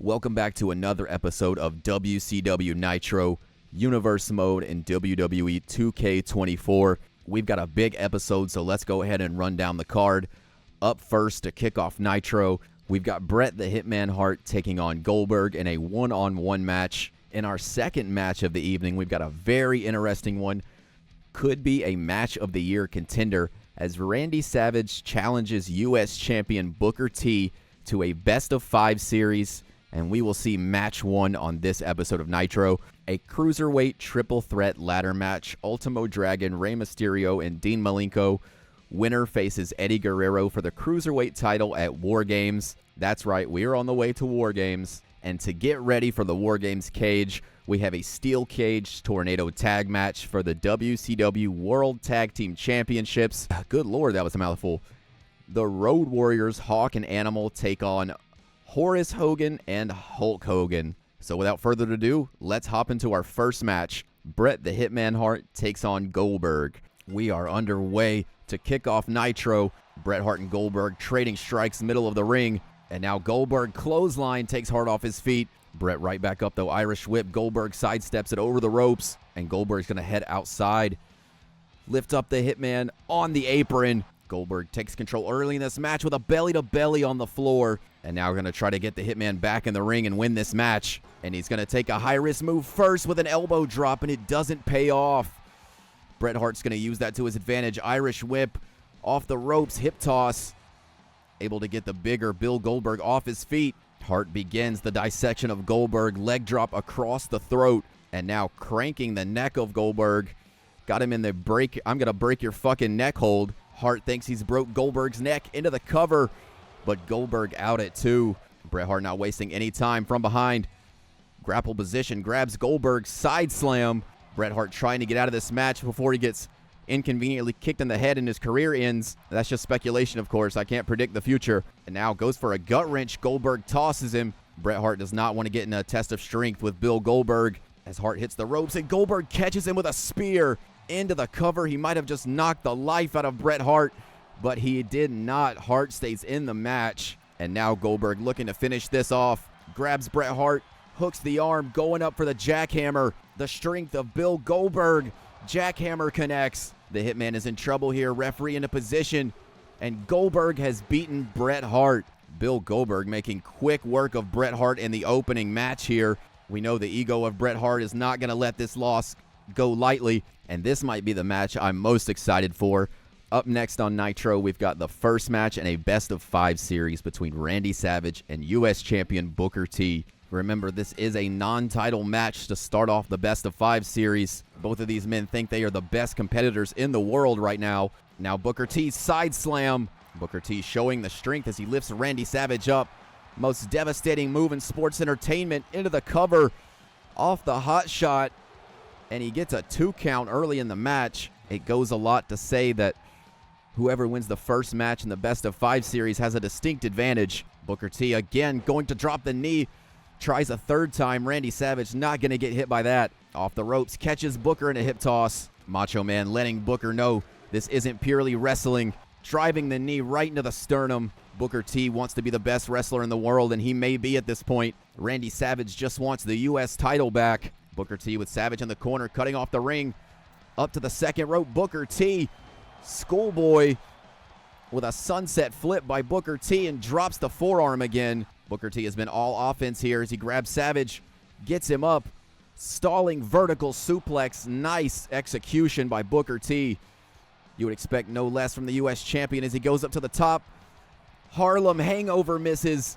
Welcome back to another episode of WCW Nitro Universe Mode in WWE 2K24. We've got a big episode, so let's go ahead and run down the card. Up first to kick off Nitro, we've got Bret the Hitman Hart taking on Goldberg in a one-on-one match. In our second match of the evening, we've got a very interesting one. Could be a match of the year contender as Randy Savage challenges U.S. champion Booker T to a best-of-5 series, and we will see match 1 on this episode of Nitro. A Cruiserweight triple threat ladder match. Ultimo Dragon, Rey Mysterio, and Dean Malenko. Winner faces Eddie Guerrero for the Cruiserweight title at War Games. That's right, we are on the way to War Games. And to get ready for the War Games cage, we have a steel cage tornado tag match for the WCW World Tag Team Championships. Good Lord, that was a mouthful. The Road Warriors, Hawk and Animal, take on Horace Hogan and Hulk Hogan. So without further ado, let's hop into our first match. Bret the Hitman Hart takes on Goldberg. We are underway to kick off Nitro. Bret Hart and Goldberg trading strikes middle of the ring. And now Goldberg clothesline takes Hart off his feet. Bret right back up though. Irish whip. Goldberg sidesteps it over the ropes. And Goldberg's going to head outside. Lift up the Hitman on the apron. Goldberg takes control early in this match with a belly-to-belly on the floor. And now we're going to try to get the Hitman back in the ring and win this match. And he's going to take a high-risk move first with an elbow drop, and it doesn't pay off. Bret Hart's going to use that to his advantage. Irish whip, off the ropes, hip toss. Able to get the bigger Bill Goldberg off his feet. Hart begins the dissection of Goldberg. Leg drop across the throat. And now cranking the neck of Goldberg. Got him in the break. I'm going to break your fucking neck hold. Hart thinks he's broke Goldberg's neck into the cover. But Goldberg out at 2. Bret Hart not wasting any time from behind. Grapple position. Grabs Goldberg. Side slam. Bret Hart trying to get out of this match before he gets inconveniently kicked in the head and his career ends. That's just speculation, of course. I can't predict the future. And now goes for a gut wrench. Goldberg tosses him. Bret Hart does not want to get in a test of strength with Bill Goldberg as Hart hits the ropes, and Goldberg catches him with a spear into the cover. He might have just knocked the life out of Bret Hart, but he did not. Hart stays in the match. And now Goldberg looking to finish this off. Grabs Bret Hart, hooks the arm, going up for the jackhammer. The strength of Bill Goldberg. Jackhammer connects. The Hitman is in trouble here. Referee into position. And Goldberg has beaten Bret Hart. Bill Goldberg making quick work of Bret Hart in the opening match here. We know the ego of Bret Hart is not going to let this loss go lightly. And this might be the match I'm most excited for. Up next on Nitro, we've got the first match in a best-of-5 series between Randy Savage and U.S. champion Booker T. Remember, this is a non-title match to start off the best-of-5 series. Both of these men think they are the best competitors in the world right now. Now Booker T side slam. Booker T showing the strength as he lifts Randy Savage up. Most devastating move in sports entertainment, into the cover, off the hot shot. And he gets a 2 count early in the match. It goes a lot to say that whoever wins the first match in the best-of-5 series has a distinct advantage. Booker T again going to drop the knee. Tries a third time. Randy Savage not going to get hit by that. Off the ropes, catches Booker in a hip toss. Macho Man letting Booker know this isn't purely wrestling. Driving the knee right into the sternum. Booker T wants to be the best wrestler in the world, and he may be at this point. Randy Savage just wants the U.S. title back. Booker T with Savage in the corner, cutting off the ring. Up to the second rope, Booker T. Schoolboy with a sunset flip by Booker T and drops the forearm again. Booker T has been all offense here as he grabs Savage, gets him up, stalling vertical suplex. Nice execution by Booker T. You would expect no less from the U.S. champion as he goes up to the top. Harlem hangover misses.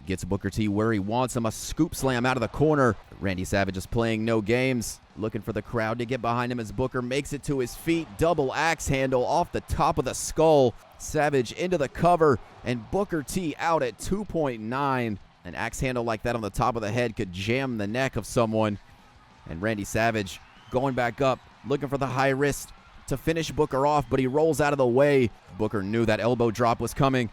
Gets Booker T where he wants him. A scoop slam out of the corner. Randy Savage is playing no games. Looking for the crowd to get behind him as Booker makes it to his feet. Double axe handle off the top of the skull. Savage into the cover. And Booker T out at 2.9. An axe handle like that on the top of the head could jam the neck of someone. And Randy Savage going back up. Looking for the high wrist to finish Booker off, but he rolls out of the way. Booker knew that elbow drop was coming.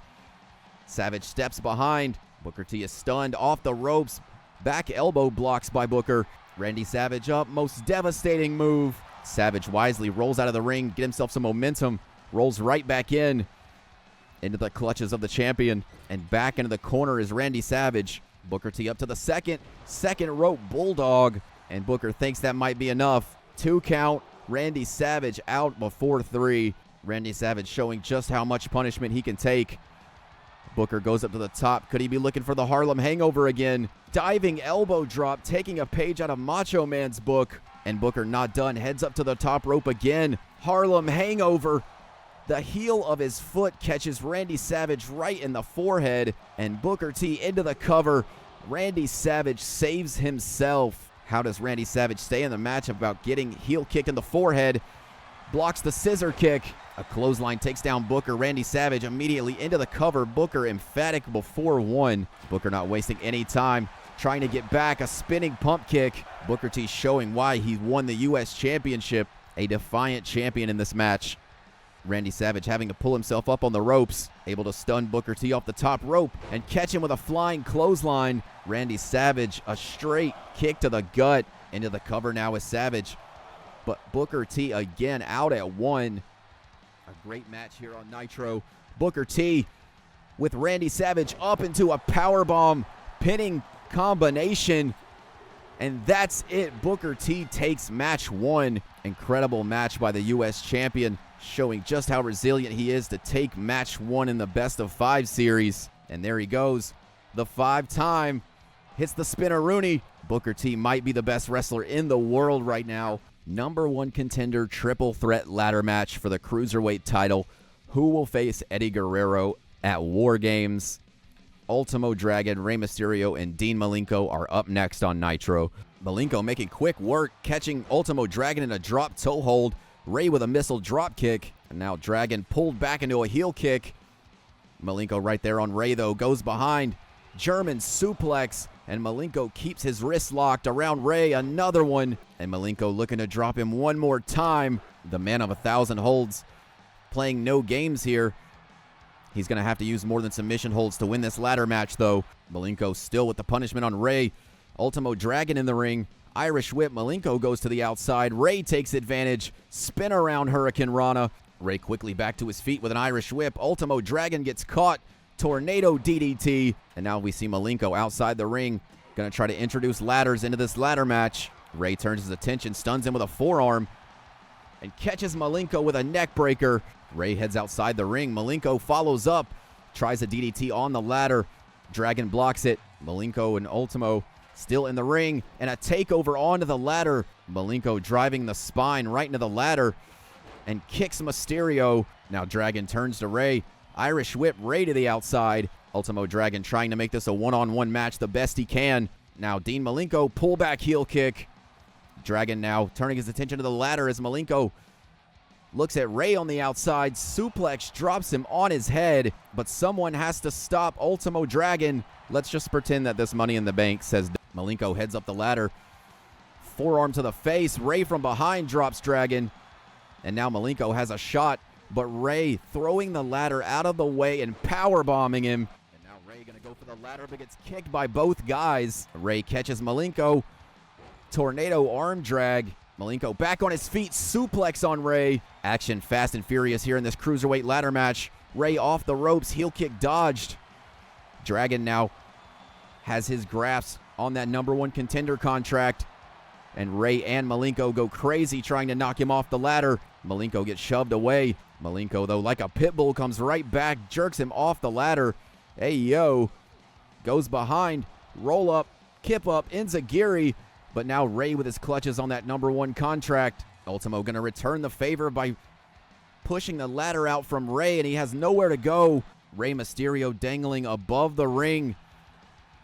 Savage steps behind. Booker T is stunned off the ropes. Back elbow blocks by Booker. Randy Savage up. Most devastating move. Savage wisely rolls out of the ring, get himself some momentum, rolls right back into the clutches of the champion, and back into the corner is Randy Savage. Booker T up to the second rope bulldog, and Booker thinks that might be enough. 2 count. Randy Savage out before 3. Randy Savage showing just how much punishment he can take. Booker goes up to the top. Could he be looking for the Harlem Hangover again? Diving elbow drop, taking a page out of Macho Man's book. And Booker not done. Heads up to the top rope again. Harlem Hangover. The heel of his foot catches Randy Savage right in the forehead. And Booker T into the cover. Randy Savage saves himself. How does Randy Savage stay in the match about getting heel kick in the forehead? Blocks the scissor kick. A clothesline takes down Booker. Randy Savage immediately into the cover. Booker emphatic before 1. Booker not wasting any time. Trying to get back. A spinning pump kick. Booker T showing why he won the U.S. Championship. A defiant champion in this match. Randy Savage having to pull himself up on the ropes. Able to stun Booker T off the top rope and catch him with a flying clothesline. Randy Savage, a straight kick to the gut. Into the cover now is Savage. But Booker T again out at 1. A great match here on Nitro. Booker T with Randy Savage up into a powerbomb pinning combination. And that's it. Booker T takes match 1. Incredible match by the U.S. champion, showing just how resilient he is to take match 1 in the best of 5 series. And there he goes. The 5-time. Hits the spinner Rooney. Booker T might be the best wrestler in the world right now. Number 1 contender triple threat ladder match for the Cruiserweight title. Who will face Eddie Guerrero at War Games? Ultimo Dragon, Rey Mysterio, and Dean Malenko are up next on Nitro. Malenko making quick work, catching Ultimo Dragon in a drop toe hold. Rey with a missile drop kick. And now Dragon pulled back into a heel kick. Malenko right there on Rey, though, goes behind. German suplex. And Malenko keeps his wrist locked around Rey. Another one. And Malenko looking to drop him one more time. The man of 1,000 holds playing no games here. He's going to have to use more than submission holds to win this ladder match, though. Malenko still with the punishment on Rey. Ultimo Dragon in the ring. Irish whip. Malenko goes to the outside. Rey takes advantage. Spin around Hurricane Rana. Rey quickly back to his feet with an Irish whip. Ultimo Dragon gets caught. Tornado DDT. And now we see Malenko outside the ring. Going to try to introduce ladders into this ladder match. Rey turns his attention, stuns him with a forearm, and catches Malenko with a neck breaker. Rey heads outside the ring. Malenko follows up. Tries a DDT on the ladder. Dragon blocks it. Malenko and Ultimo still in the ring. And a takeover onto the ladder. Malenko driving the spine right into the ladder. And kicks Mysterio. Now Dragon turns to Rey. Irish whip Rey to the outside. Ultimo Dragon trying to make this a one-on-one match the best he can. Now Dean Malenko, pullback heel kick. Dragon now turning his attention to the ladder as Malenko looks at Rey on the outside. Suplex drops him on his head, but someone has to stop Ultimo Dragon. Let's just pretend that this Money in the Bank, says Malenko. Heads up the ladder. Forearm to the face. Rey from behind drops Dragon. And now Malenko has a shot, but Rey throwing the ladder out of the way and powerbombing him. And now Rey going to go for the ladder, but gets kicked by both guys. Rey catches Malenko. Tornado arm drag. Malenko back on his feet. Suplex on Rey. Action fast and furious here in this Cruiserweight ladder match. Rey off the ropes. Heel kick dodged. Dragon now has his grasp on that number 1 contender contract. And Rey and Malenko go crazy trying to knock him off the ladder. Malenko gets shoved away. Malenko, though, like a pit bull, comes right back, jerks him off the ladder. Hey, yo. Goes behind. Roll up. Kip up. Enziguri. But now Rey with his clutches on that number 1 contract. Ultimo going to return the favor by pushing the ladder out from Rey, and he has nowhere to go. Rey Mysterio dangling above the ring.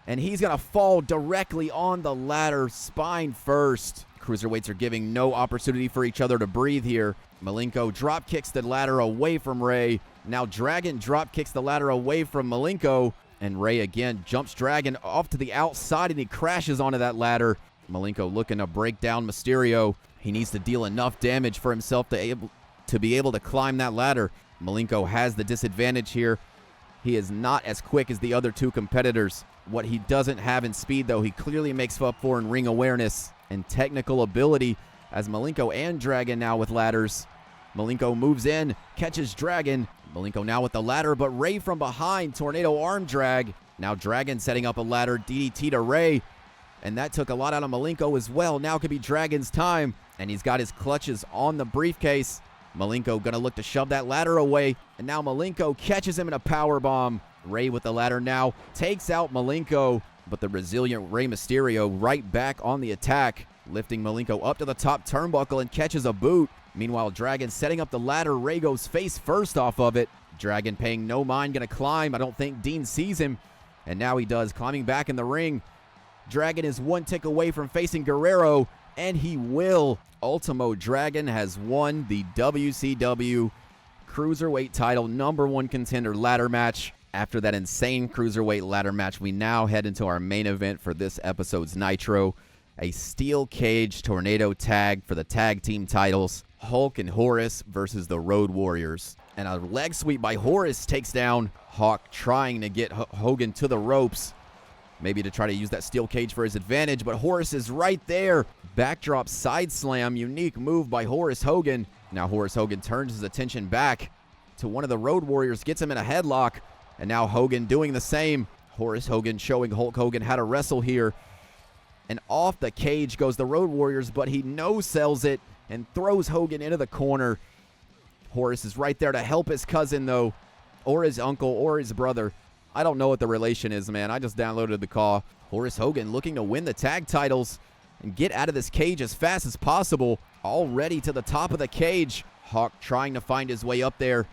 And he's going to fall directly on the ladder, spine first. Cruiserweights are giving no opportunity for each other to breathe here. Malenko drop kicks the ladder away from Rey. Now Dragon drop kicks the ladder away from Malenko. And Rey again jumps Dragon off to the outside, and he crashes onto that ladder. Malenko looking to break down Mysterio. He needs to deal enough damage for himself to be able to climb that ladder. Malenko has the disadvantage here. He is not as quick as the other 2 competitors. What he doesn't have in speed, though, he clearly makes up for in ring awareness and technical ability, as Malenko and Dragon now with ladders. Malenko moves in, catches Dragon. Malenko now with the ladder, but Rey from behind, tornado arm drag. Now Dragon setting up a ladder, DDT to Ray. And that took a lot out of Malenko as well. Now could be Dragon's time. And he's got his clutches on the briefcase. Malenko gonna look to shove that ladder away. And now Malenko catches him in a powerbomb. Ray with the ladder now takes out Malenko. But the resilient Rey Mysterio right back on the attack, lifting Malenko up to the top turnbuckle and catches a boot. Meanwhile, Dragon setting up the ladder. Ray goes face first off of it. Dragon paying no mind, gonna climb. I don't think Dean sees him. And now he does, climbing back in the ring. Dragon is one tick away from facing Guerrero, and he will. Ultimo Dragon has won the WCW Cruiserweight title #1 contender ladder match. After that insane Cruiserweight ladder match, we now head into our main event for this episode's Nitro. A steel cage tornado tag for the tag team titles. Hulk and Horace versus the Road Warriors. And a leg sweep by Horace takes down Hawk, trying to get Hogan to the ropes. Maybe to try to use that steel cage for his advantage, but Horace is right there. Backdrop side slam, unique move by Horace Hogan. Now Horace Hogan turns his attention back to one of the Road Warriors, gets him in a headlock. And now Hogan doing the same. Horace Hogan showing Hulk Hogan how to wrestle here. And off the cage goes the Road Warriors, but he no-sells it and throws Hogan into the corner. Horace is right there to help his cousin, though, or his uncle, or his brother. I don't know what the relation is, man. I just downloaded the call. Horace Hogan looking to win the tag titles and get out of this cage as fast as possible. Already to the top of the cage. Hawk trying to find his way up there,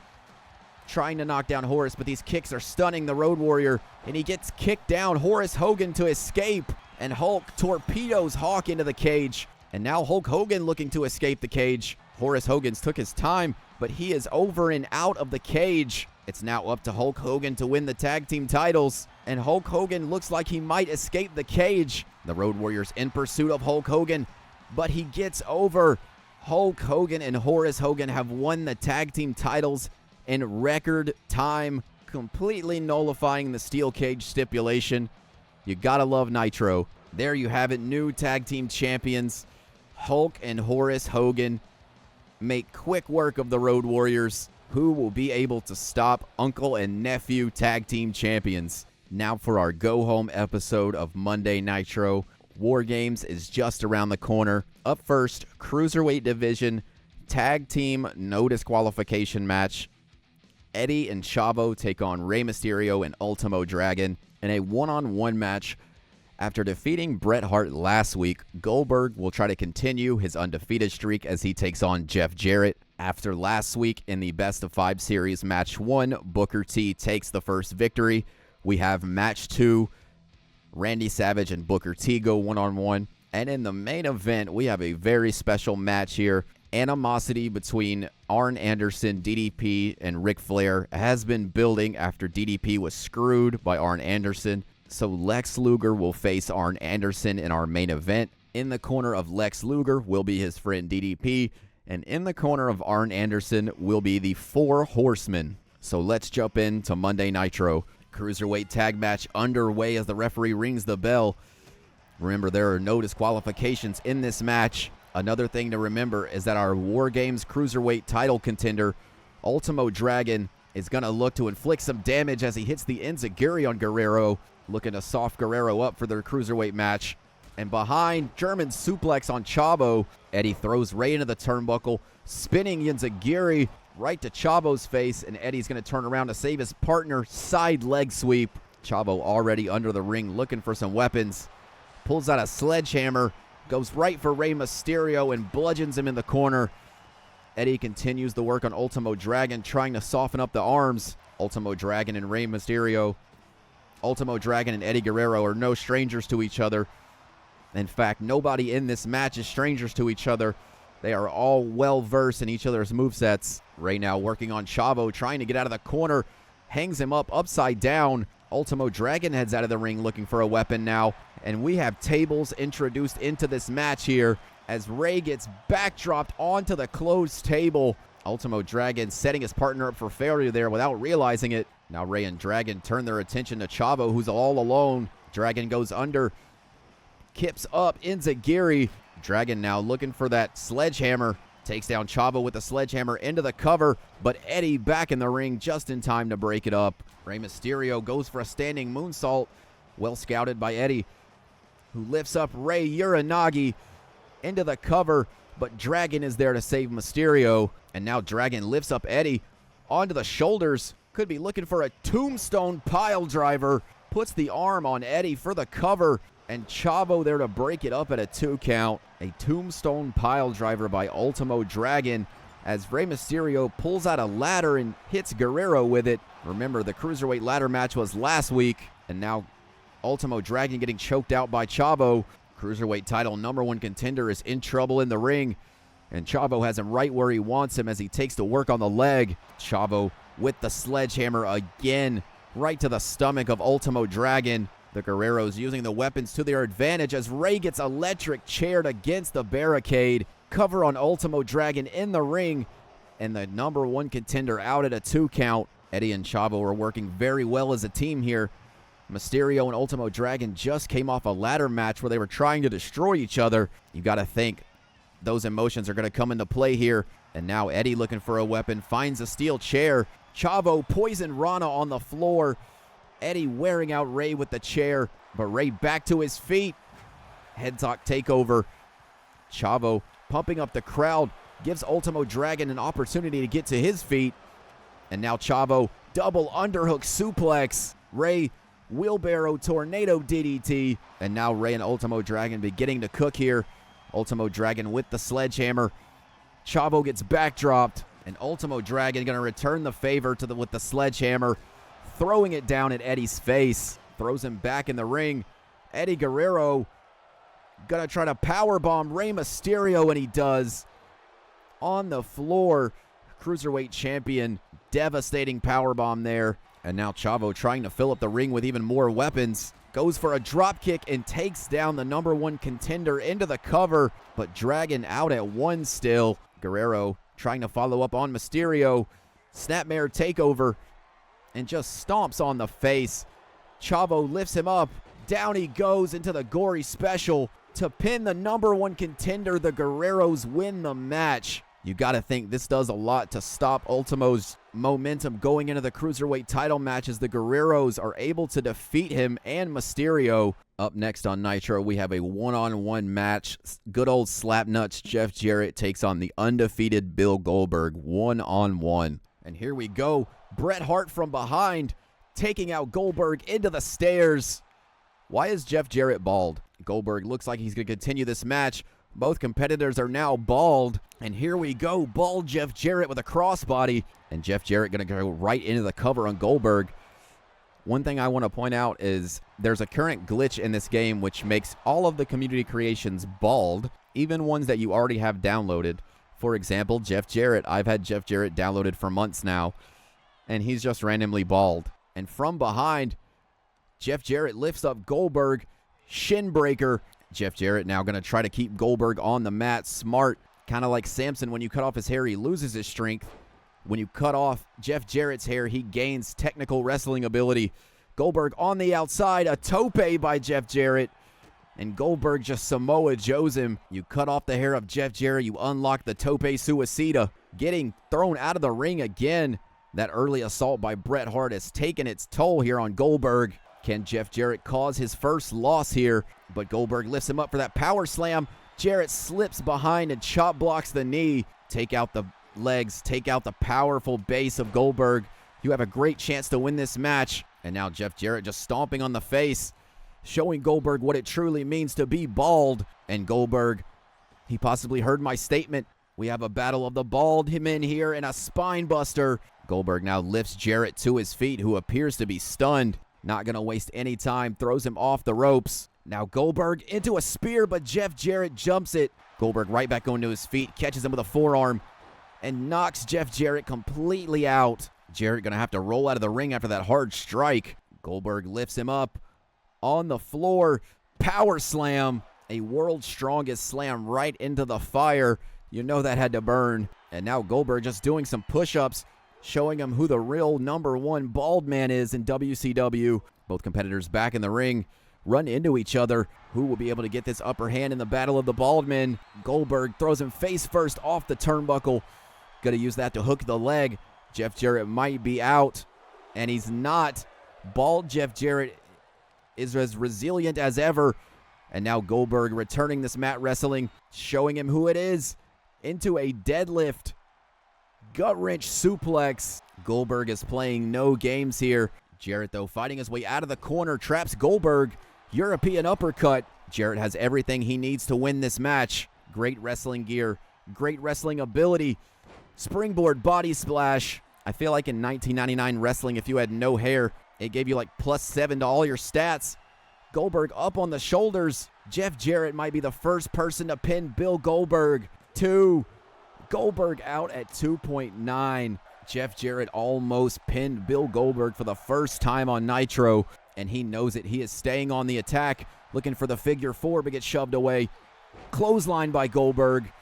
trying to knock down Horace, but these kicks are stunning the Road Warrior, and he gets kicked down. Horace Hogan to escape, and Hulk torpedoes Hawk into the cage. And now Hulk Hogan looking to escape the cage. Horace Hogan's took his time, but he is over and out of the cage. It's now up to Hulk Hogan to win the tag team titles, and Hulk Hogan looks like he might escape the cage. The Road Warriors in pursuit of Hulk Hogan, but he gets over. Hulk Hogan and Horace Hogan have won the tag team titles in record time, completely nullifying the steel cage stipulation. You gotta love Nitro. There you have it, new tag team champions. Hulk and Horace Hogan make quick work of the Road Warriors, who will be able to stop uncle and nephew tag team champions. Now for our go-home episode of Monday Nitro. War Games is just around the corner. Up first, Cruiserweight Division Tag Team No Disqualification match. Eddie and Chavo take on Rey Mysterio and Ultimo Dragon in a one-on-one match. After defeating Bret Hart last week, Goldberg will try to continue his undefeated streak as he takes on Jeff Jarrett. After last week in the Best of 5 series, match 1, Booker T takes the first victory. We have match 2, Randy Savage and Booker T go one-on-one. And in the main event, we have a very special match here. Animosity between Arn Anderson, DDP, and Ric Flair has been building after DDP was screwed by Arn Anderson. So Lex Luger will face Arn Anderson in our main event. In the corner of Lex Luger will be his friend DDP. And in the corner of Arn Anderson will be the 4 Horsemen. So let's jump into Monday Nitro. Cruiserweight tag match underway as the referee rings the bell. Remember, there are no disqualifications in this match. Another thing to remember is that our War Games Cruiserweight title contender, Ultimo Dragon, is going to look to inflict some damage as he hits the Enziguri on Guerrero, looking to soft Guerrero up for their Cruiserweight match. And behind, German suplex on Chavo. Eddie throws Ray into the turnbuckle, spinning Enziguri right to Chavo's face, and Eddie's going to turn around to save his partner, side leg sweep. Chavo already under the ring looking for some weapons. Pulls out a sledgehammer, goes right for Rey Mysterio and bludgeons him in the corner. Eddie continues the work on Ultimo Dragon, trying to soften up the arms. Ultimo Dragon and Rey Mysterio. Ultimo Dragon and Eddie Guerrero are no strangers to each other. In fact, nobody in this match is strangers to each other. They are all well-versed in each other's movesets. Rey now working on Chavo, trying to get out of the corner. Hangs him up upside down. Ultimo Dragon heads out of the ring looking for a weapon now. And we have tables introduced into this match here as Rey gets backdropped onto the closed table. Ultimo Dragon setting his partner up for failure there without realizing it. Now Rey and Dragon turn their attention to Chavo, who's all alone. Dragon goes under. Kips up Enziguri. Dragon now looking for that sledgehammer. Takes down Chavo with the sledgehammer into the cover, but Eddie back in the ring just in time to break it up. Rey Mysterio goes for a standing moonsault. Well scouted by Eddie, who lifts up Rey Uranagi into the cover, but Dragon is there to save Mysterio. And now Dragon lifts up Eddie onto the shoulders. Could be looking for a tombstone pile driver. Puts the arm on Eddie for the cover, and Chavo there to break it up at a 2 count. A tombstone pile driver by Ultimo Dragon as Rey Mysterio pulls out a ladder and hits Guerrero with it. Remember, the Cruiserweight ladder match was last week, and now Ultimo Dragon getting choked out by Chavo. Cruiserweight title #1 contender is in trouble in the ring, and Chavo has him right where he wants him as he takes to work on the leg. Chavo with the sledgehammer again, right to the stomach of Ultimo Dragon. The Guerreros using the weapons to their advantage as Rey gets electric chaired against the barricade. Cover on Ultimo Dragon in the ring, and the #1 contender out at a 2 count. Eddie and Chavo are working very well as a team here. Mysterio and Ultimo Dragon just came off a ladder match where they were trying to destroy each other. You got to think those emotions are going to come into play here. And now Eddie looking for a weapon, finds a steel chair. Chavo poison Rana on the floor. Eddie wearing out Rey with the chair, but Rey back to his feet. Head talk takeover. Chavo pumping up the crowd, gives Ultimo Dragon an opportunity to get to his feet. And now Chavo, double underhook suplex. Rey, wheelbarrow tornado DDT. And now Rey and Ultimo Dragon beginning to cook here. Ultimo Dragon with the sledgehammer. Chavo gets backdropped, and Ultimo Dragon going to return the favor with the sledgehammer, throwing it down at Eddie's face. Throws him back in the ring. Eddie Guerrero going to try to powerbomb Rey Mysterio, and he does. On the floor, Cruiserweight champion, devastating powerbomb there. And now Chavo trying to fill up the ring with even more weapons. Goes for a drop kick and takes down the #1 contender into the cover, but Dragon out at 1 still. Guerrero trying to follow up on Mysterio. Snapmare takeover and just stomps on the face. Chavo lifts him up. Down he goes into the gory special to pin the #1 contender. The Guerreros win the match. You got to think this does a lot to stop Ultimo's momentum going into the Cruiserweight title match as the Guerreros are able to defeat him and Mysterio. Up next on Nitro, we have a one-on-one match. Good old Slapnuts Jeff Jarrett takes on the undefeated Bill Goldberg one-on-one. And here we go. Bret Hart from behind, taking out Goldberg into the stairs. Why is Jeff Jarrett bald? Goldberg looks like he's going to continue this match. Both competitors are now bald. And here we go. Bald Jeff Jarrett with a crossbody. And Jeff Jarrett going to go right into the cover on Goldberg. One thing I want to point out is there's a current glitch in this game which makes all of the community creations bald, even ones that you already have downloaded. For example, Jeff Jarrett. I've had Jeff Jarrett downloaded for months now, and he's just randomly bald. And from behind, Jeff Jarrett lifts up Goldberg. Shin breaker. Jeff Jarrett now going to try to keep Goldberg on the mat. Smart. Kind of like Samson, when you cut off his hair, he loses his strength. When you cut off Jeff Jarrett's hair, he gains technical wrestling ability. Goldberg on the outside. A tope by Jeff Jarrett. And Goldberg just Samoa Joes him. You cut off the hair of Jeff Jarrett. You unlock the tope suicida. Getting thrown out of the ring again. That early assault by Bret Hart has taken its toll here on Goldberg. Can Jeff Jarrett cause his first loss here? But Goldberg lifts him up for that power slam. Jarrett slips behind and chop blocks the knee. Take out the legs. Take out the powerful base of Goldberg. You have a great chance to win this match. And now Jeff Jarrett just stomping on the face, showing Goldberg what it truly means to be bald. And Goldberg, he possibly heard my statement. We have a battle of the bald men here and a spine buster. Goldberg now lifts Jarrett to his feet, who appears to be stunned. Not going to waste any time. Throws him off the ropes. Now Goldberg into a spear, but Jeff Jarrett jumps it. Goldberg right back onto his feet, catches him with a forearm, and knocks Jeff Jarrett completely out. Jarrett going to have to roll out of the ring after that hard strike. Goldberg lifts him up on the floor. Power slam. A world's strongest slam right into the fire. You know that had to burn. And now Goldberg just doing some push-ups, showing him who the real #1 bald man is in WCW. Both competitors back in the ring. run into each other. Who will be able to get this upper hand in the Battle of the Bald Men? Goldberg throws him face first off the turnbuckle. Going to use that to hook the leg. Jeff Jarrett might be out, and he's not. Bald Jeff Jarrett is as resilient as ever. And now Goldberg returning this mat wrestling, showing him who it is, into a deadlift. Gut wrench suplex. Goldberg is playing no games here. Jarrett, though, fighting his way out of the corner, traps Goldberg. European uppercut. Jarrett has everything he needs to win this match. Great wrestling gear, great wrestling ability. Springboard body splash. I feel like in 1999 wrestling, if you had no hair, it gave you like +7 to all your stats. Goldberg up on the shoulders. Jeff Jarrett might be the first person to pin Bill Goldberg. 2. Goldberg out at 2.9. Jeff Jarrett almost pinned Bill Goldberg for the first time on Nitro, and he knows it. He is staying on the attack, looking for the figure 4, but gets shoved away. Clothesline by Goldberg.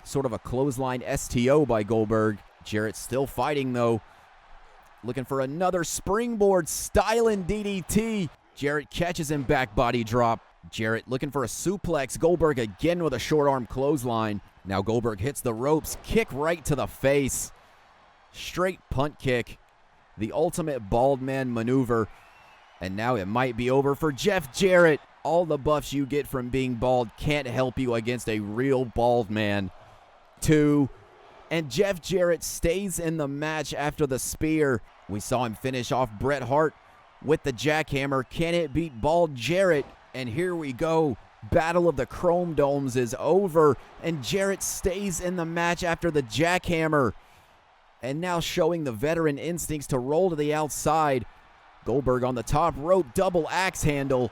Sort of a clothesline STO by Goldberg. Jarrett still fighting, though. Looking for another springboard styling DDT. Jarrett catches him, back body drop. Jarrett looking for a suplex. Goldberg again with a short arm clothesline. Now Goldberg hits the ropes. Kick right to the face. Straight punt kick. The ultimate bald man maneuver. And now it might be over for Jeff Jarrett. All the buffs you get from being bald can't help you against a real bald man. 2. And Jeff Jarrett stays in the match after the spear. We saw him finish off Bret Hart with the jackhammer. Can it beat bald Jarrett? And here we go. Battle of the Chrome Domes is over, and Jarrett stays in the match after the jackhammer. And now showing the veteran instincts to roll to the outside. Goldberg on the top rope, double axe handle.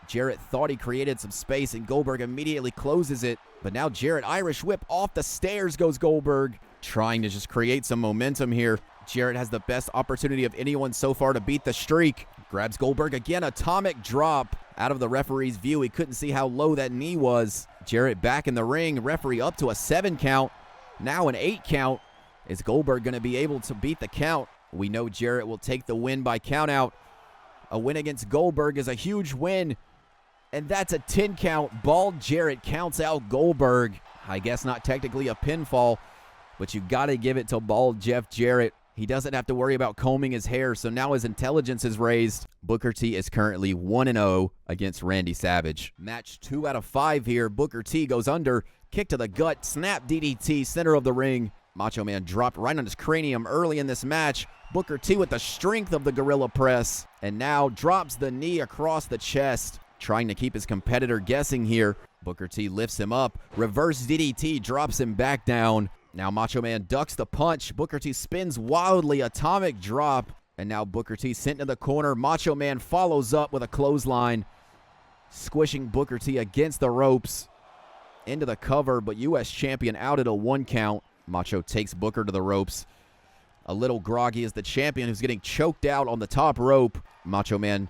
Jarrett thought he created some space, and Goldberg immediately closes it. But now Jarrett, Irish whip off the stairs goes Goldberg. Trying to just create some momentum here. Jarrett has the best opportunity of anyone so far to beat the streak. Grabs Goldberg again, atomic drop. Out of the referee's view, he couldn't see how low that knee was. Jarrett back in the ring, referee up to a 7 count. Now an 8 count. Is Goldberg going to be able to beat the count? We know Jarrett will take the win by countout. A win against Goldberg is a huge win. And that's a 10 count. Bald Jarrett counts out Goldberg. I guess not technically a pinfall, but you got to give it to bald Jeff Jarrett. He doesn't have to worry about combing his hair, so now his intelligence is raised. Booker T is currently 1-0 against Randy Savage. Match 2 out of 5 here. Booker T goes under. Kick to the gut. Snap DDT, center of the ring. Macho Man dropped right on his cranium early in this match. Booker T with the strength of the gorilla press. And now drops the knee across the chest. Trying to keep his competitor guessing here. Booker T lifts him up. Reverse DDT drops him back down. Now Macho Man ducks the punch. Booker T spins wildly. Atomic drop. And now Booker T sent to the corner. Macho Man follows up with a clothesline. Squishing Booker T against the ropes. Into the cover, but U.S. champion out at a 1 count. Macho takes Booker to the ropes. A little groggy is the champion who's getting choked out on the top rope. Macho Man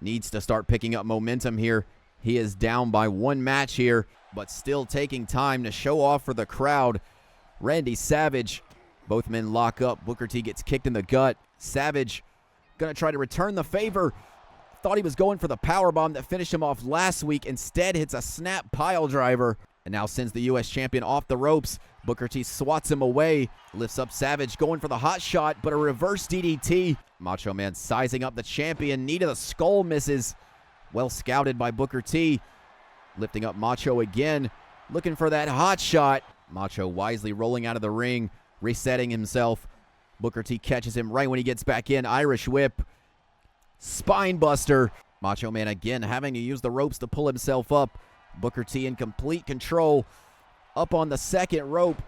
needs to start picking up momentum here. He is down by 1 match here, but still taking time to show off for the crowd. Randy Savage. Both men lock up. Booker T gets kicked in the gut. Savage going to try to return the favor. Thought he was going for the powerbomb that finished him off last week. Instead hits a snap pile driver. And now sends the U.S. champion off the ropes. Booker T swats him away. Lifts up Savage, going for the hot shot, but a reverse DDT. Macho Man sizing up the champion. Knee to the skull misses. Well scouted by Booker T. Lifting up Macho again. Looking for that hot shot. Macho wisely rolling out of the ring. Resetting himself. Booker T catches him right when he gets back in. Irish whip. Spine buster. Macho Man again having to use the ropes to pull himself up. Booker T in complete control. Up on the second rope.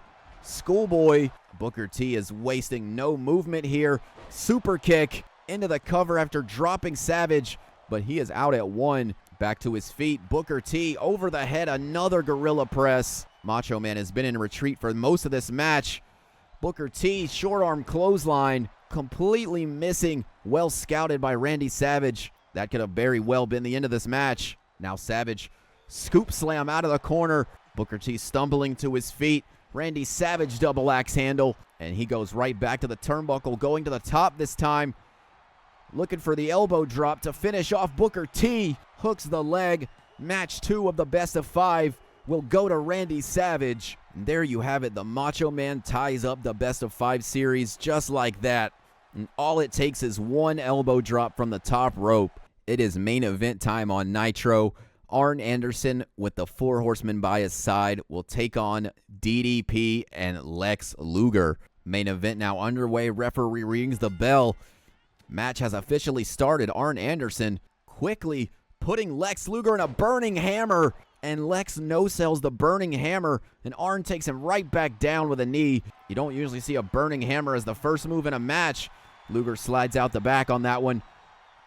Schoolboy. Booker T is wasting no movement here. Super kick into the cover after dropping Savage, but he is out at 1. Back to his feet. Booker T over the head. Another gorilla press. Macho Man has been in retreat for most of this match. Booker T, short arm clothesline. Completely missing. Well scouted by Randy Savage. That could have very well been the end of this match. Now Savage scoop slam out of the corner. Booker T stumbling to his feet. Randy Savage double axe handle. And he goes right back to the turnbuckle, going to the top this time. looking for the elbow drop to finish off Booker T. Hooks the leg. Match 2 of the best of 5 will go to Randy Savage. And there you have it. The Macho Man ties up the best of 5 series just like that. And all it takes is one elbow drop from the top rope. It is main event time on Nitro. Arn Anderson, with the 4 Horsemen by his side, will take on DDP and Lex Luger. Main event now underway. Referee rings the bell. Match has officially started. Arn Anderson quickly putting Lex Luger in a burning hammer, and Lex no-sells the burning hammer, and Arn takes him right back down with a knee. You don't usually see a burning hammer as the first move in a match. Luger slides out the back on that one.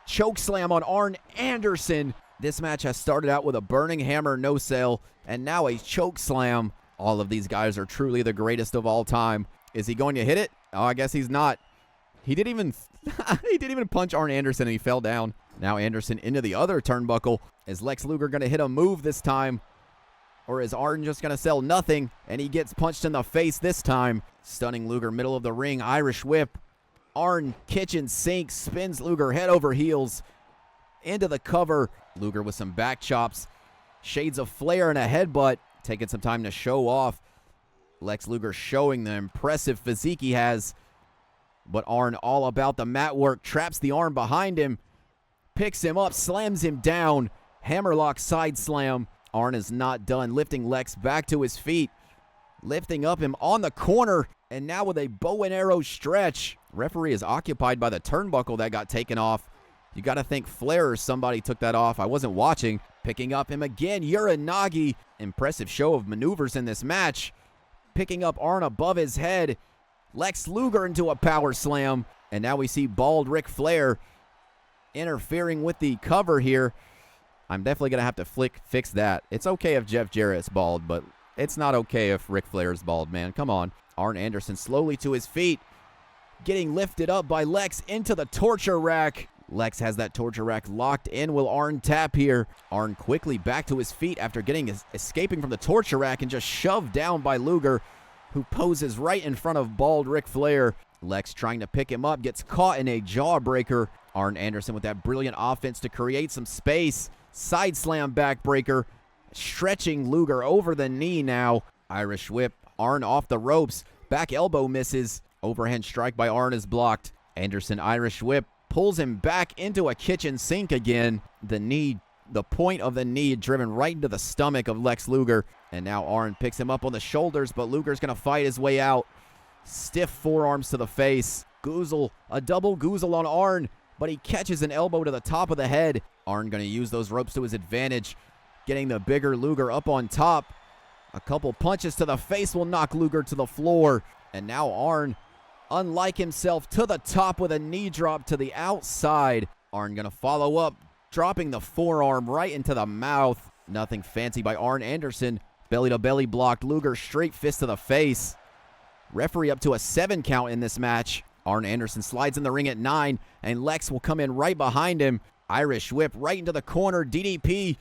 Choke slam on Arn Anderson. This match has started out with a burning hammer no-sell, and now a choke slam. All of these guys are truly the greatest of all time. Is he going to hit it? Oh, I guess he's not. He didn't even punch Arn Anderson, and he fell down. Now Anderson into the other turnbuckle. Is Lex Luger going to hit a move this time? Or is Arn just going to sell nothing, and he gets punched in the face this time? Stunning Luger, middle of the ring, Irish whip. Arn kitchen sink, spins Luger head over heels into the cover. Luger with some back chops, shades of flair and a headbutt, taking some time to show off. Lex Luger showing the impressive physique he has, but Arn all about the mat work, traps the arm behind him, picks him up, slams him down, hammerlock side slam. Arn is not done, lifting Lex back to his feet, lifting up him on the corner, and now with a bow and arrow stretch. Referee is occupied by the turnbuckle that got taken off. You got to think Flair or somebody took that off. I wasn't watching. Picking up him again, Uranagi. Impressive show of maneuvers in this match. Picking up Arn above his head. Lex Luger into a power slam. And now we see bald Ric Flair interfering with the cover here. I'm definitely going to have to fix that. It's okay if Jeff Jarrett's bald, but it's not okay if Ric Flair's bald, man. Come on. Arn Anderson slowly to his feet. Getting lifted up by Lex into the torture rack. Lex has that torture rack locked in. Will Arn tap here? Arn quickly back to his feet after escaping from the torture rack and just shoved down by Luger, who poses right in front of bald Ric Flair. Lex trying to pick him up, gets caught in a jawbreaker. Arn Anderson with that brilliant offense to create some space. Side slam backbreaker, stretching Luger over the knee now. Irish whip, Arn off the ropes. Back elbow misses. Overhand strike by Arn is blocked. Anderson Irish whip. Pulls him back into a kitchen sink again. The point of the knee driven right into the stomach of Lex Luger. And now Arn picks him up on the shoulders, but Luger's going to fight his way out. Stiff forearms to the face. Goozle, a double goozle on Arn, but he catches an elbow to the top of the head. Arn going to use those ropes to his advantage, getting the bigger Luger up on top. A couple punches to the face will knock Luger to the floor. And now Arn, unlike himself, to the top with a knee drop to the outside. Arn going to follow up, dropping the forearm right into the mouth. Nothing fancy by Arn Anderson. Belly to belly blocked. Luger straight fist to the face. Referee up to a 7 count in this match. Arn Anderson slides in the ring at 9, and Lex will come in right behind him. Irish whip right into the corner. DDP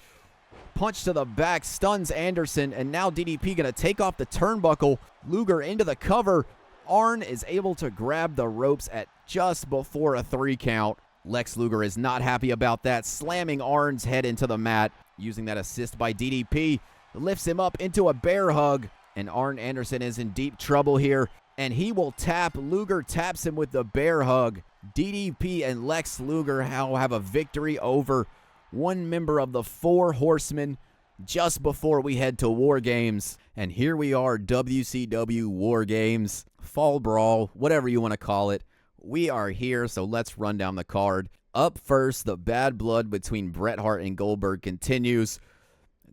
punch to the back, stuns Anderson, and now DDP going to take off the turnbuckle. Luger into the cover. Arn is able to grab the ropes at just before a 3 count. Lex Luger is not happy about that, slamming Arn's head into the mat. Using that assist by DDP, lifts him up into a bear hug, and Arn Anderson is in deep trouble here, and he will tap. Luger taps him with the bear hug. DDP and Lex Luger now have a victory over one member of the 4 Horsemen just before we head to War Games. And here we are, WCW War Games, Fall Brawl, whatever you want to call it. We are here, so let's run down the card. Up first, the bad blood between Bret Hart and Goldberg continues.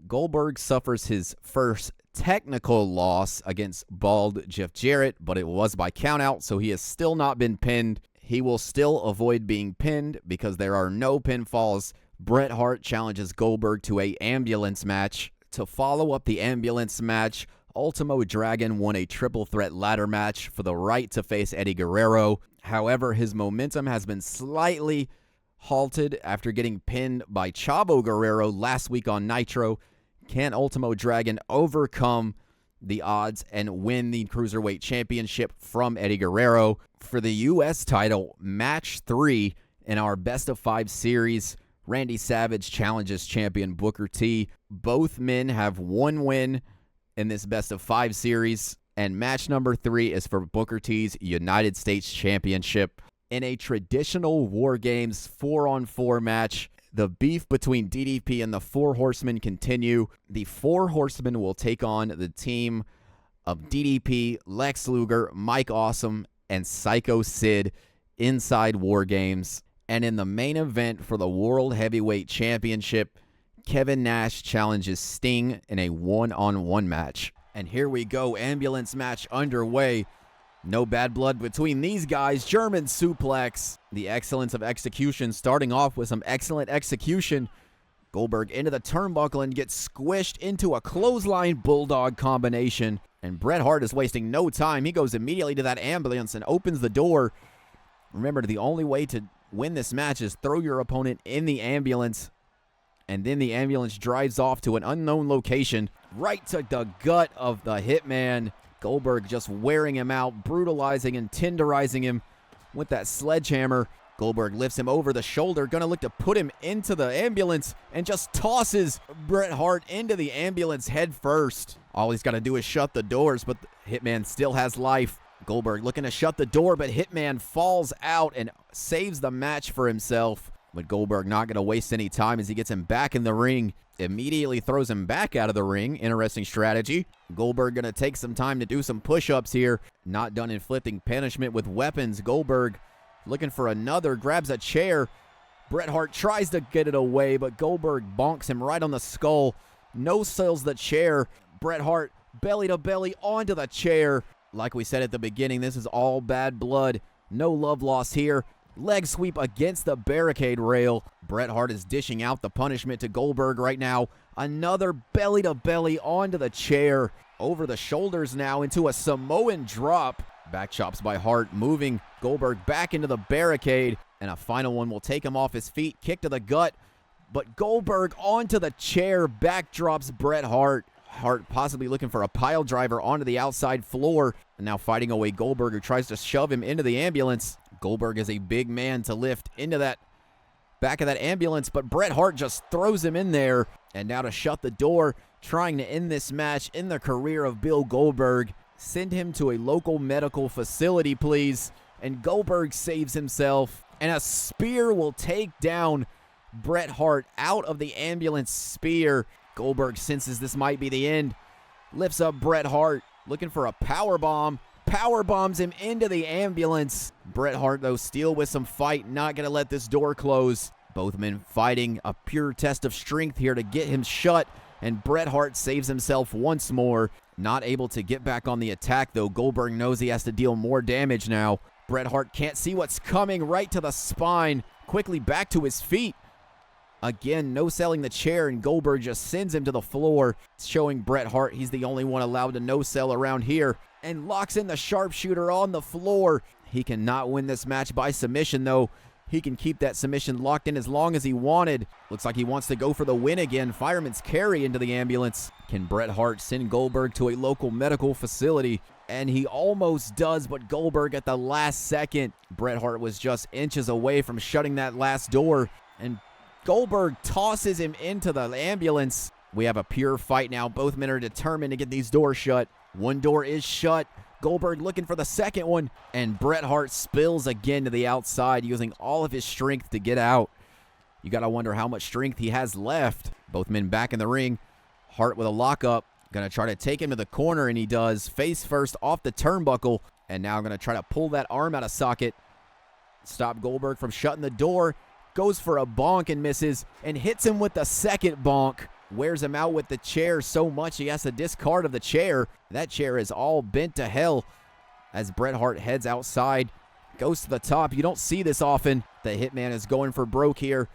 Goldberg suffers his first technical loss against bald Jeff Jarrett, but it was by countout, so he has still not been pinned. He will still avoid being pinned because there are no pinfalls. Bret Hart challenges Goldberg to an ambulance match. To follow up the ambulance match, Ultimo Dragon won a triple threat ladder match for the right to face Eddie Guerrero. However, his momentum has been slightly halted after getting pinned by Chavo Guerrero last week on Nitro. Can Ultimo Dragon overcome the odds and win the Cruiserweight Championship from Eddie Guerrero? For the U.S. title, match 3 In our best of 5 series, Randy Savage challenges champion Booker T. Both men have 1 win in this best of 5 series, and match number 3 is for Booker T's United States Championship. In a traditional War Games 4-on-4 match, the beef between DDP and the 4 Horsemen continue. The 4 Horsemen will take on the team of DDP, Lex Luger, Mike Awesome, and Psycho Sid inside War Games. And in the main event for the World Heavyweight Championship, Kevin Nash challenges Sting in a 1-on-1 match. And here we go, ambulance match underway. No bad blood between these guys. German suplex. The excellence of execution starting off with some excellent execution. Goldberg into the turnbuckle and gets squished into a clothesline bulldog combination. And Bret Hart is wasting no time. He goes immediately to that ambulance and opens the door. Remember, the only way to win this match is throw your opponent in the ambulance. And then the ambulance drives off to an unknown location, right to the gut of the Hitman. Goldberg just wearing him out, brutalizing and tenderizing him with that sledgehammer. Goldberg lifts him over the shoulder, gonna look to put him into the ambulance, and just tosses Bret Hart into the ambulance head first. All he's got to do is shut the doors, but the Hitman still has life. Goldberg looking to shut the door, but Hitman falls out and saves the match for himself. But Goldberg not going to waste any time as he gets him back in the ring. Immediately throws him back out of the ring. Interesting strategy. Goldberg going to take some time to do some push-ups here. Not done inflicting punishment with weapons. Goldberg looking for another. Grabs a chair. Bret Hart tries to get it away, but Goldberg bonks him right on the skull. No-sells the chair. Bret Hart belly to belly onto the chair. Like we said at the beginning, this is all bad blood. No love lost here. Leg sweep against the barricade rail. Bret Hart is dishing out the punishment to Goldberg right now. Another belly to belly onto the chair. Over the shoulders now into a Samoan drop. Back chops by Hart, moving Goldberg back into the barricade. And a final one will take him off his feet. Kick to the gut. But Goldberg onto the chair. Backdrops Bret Hart. Hart possibly looking for a pile driver onto the outside floor. And now fighting away Goldberg, who tries to shove him into the ambulance. Goldberg is a big man to lift into that back of that ambulance, but Bret Hart just throws him in there. And now to shut the door, trying to end this match in the career of Bill Goldberg. Send him to a local medical facility, please. And Goldberg saves himself. And a spear will take down Bret Hart out of the ambulance spear. Goldberg senses this might be the end. Lifts up Bret Hart, looking for a powerbomb. Powerbombs him into the ambulance. Bret Hart, though, still with some fight, not going to let this door close. Both men fighting a pure test of strength here to get him shut. And Bret Hart saves himself once more. Not able to get back on the attack, though. Goldberg knows he has to deal more damage now. Bret Hart can't see what's coming, right to the spine. Quickly back to his feet. Again, no selling the chair, and Goldberg just sends him to the floor, showing Bret Hart he's the only one allowed to no-sell around here, and locks in the sharpshooter on the floor. He cannot win this match by submission, though. He can keep that submission locked in as long as he wanted. Looks like he wants to go for the win again. Fireman's carry into the ambulance. Can Bret Hart send Goldberg to a local medical facility? And he almost does, but Goldberg at the last second. Bret Hart was just inches away from shutting that last door, and Goldberg tosses him into the ambulance. We have a pure fight now. Both men are determined to get these doors shut. One door is shut. Goldberg looking for the second one. And Bret Hart spills again to the outside, using all of his strength to get out. You got to wonder how much strength he has left. Both men back in the ring. Hart with a lockup. Going to try to take him to the corner, and he does. Face first off the turnbuckle. And now going to try to pull that arm out of socket. Stop Goldberg from shutting the door. Goes for a bonk and misses, and hits him with the second bonk. Wears him out with the chair so much he has to discard of the chair. That chair is all bent to hell as Bret Hart heads outside. Goes to the top. You don't see this often. The Hitman is going for broke here.